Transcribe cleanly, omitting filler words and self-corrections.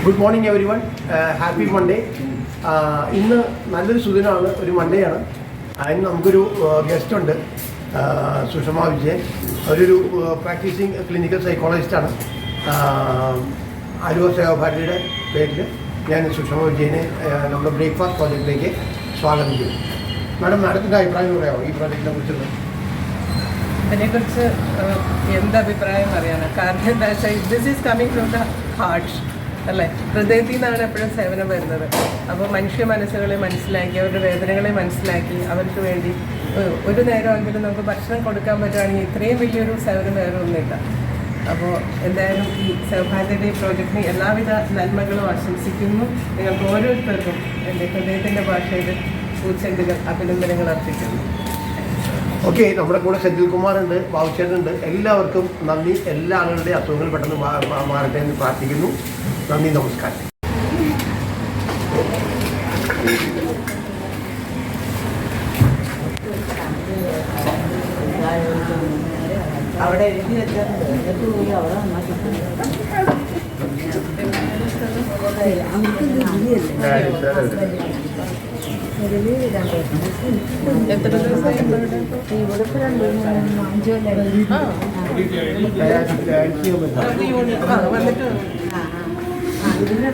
Good morning every one. Happy Monday. ഇന്ന് നല്ലൊരു സുദിനമാണ്, ഒരു മൺഡേ ആണ്. അതിന് നമുക്കൊരു ഗസ്റ്റ് ഉണ്ട്, സുഷമ വിജയൻ. അവരൊരു പ്രാക്ടീസിങ് ക്ലിനിക്കൽ സൈക്കോളജിസ്റ്റാണ്. ആലുവ സേവാഭാരതിയുടെ പേരിൽ ഞാൻ സുഷമ വിജയനെ നമ്മുടെ ബ്രേക്ക്ഫാസ്റ്റ് പ്രോജക്റ്റിലേക്ക് സ്വാഗതം ചെയ്യും. മാഡത്തിൻ്റെ അഭിപ്രായം പറയാമോ ഈ പ്രോജക്റ്റിനെ കുറിച്ചുള്ള? അതിനെക്കുറിച്ച് എന്തഭിപ്രായം പറയാനാണ്? കാരണം എന്താ വെച്ചാൽ this is coming from the heart അല്ലേ, ഹൃദയത്തിൽ നിന്നാണ് എപ്പോഴും സേവനം വരുന്നത്. അപ്പോൾ മനുഷ്യ മനസ്സുകളെ മനസ്സിലാക്കി, അവരുടെ വേദനകളെ മനസ്സിലാക്കി, അവർക്ക് വേണ്ടി ഒരു നേരമെങ്കിലും നമുക്ക് ഭക്ഷണം കൊടുക്കാൻ പറ്റുകയാണെങ്കിൽ ഇത്രയും വലിയൊരു സേവനം വേറെ ഒന്നുമില്ല. അപ്പോൾ എന്തായാലും ഈ സൗഭാഗ്യയുടെ പ്രോജക്റ്റിന് എല്ലാവിധ നന്മകളും ആശംസിക്കുന്നു. നിങ്ങൾക്ക് ഓരോരുത്തർക്കും എൻ്റെ ഹൃദയത്തിൻ്റെ ഭാഷയിൽ പൂച്ചെണ്ടുകൾ അഭിനന്ദനങ്ങൾ അർപ്പിക്കുന്നു. ഓക്കെ, നമ്മുടെ കൂടെ സെജിൽ കുമാർ ഉണ്ട്, ബാബുച്ചേട്ടനുണ്ട്. എല്ലാവർക്കും നന്ദി. എല്ലാ ആളുകളുടെയും അസുഖങ്ങൾ പെട്ടെന്ന് മാറട്ടെ എന്ന് പ്രാർത്ഥിക്കുന്നു. നന്ദി, നമസ്കാരം. അവിടെ എഴുതി വെച്ചാൽ അവിടെ എത്ര ദിവസമായി ഇവിടെ ഇപ്പോൾ 2-5 വന്നിട്ട് ഇതിന്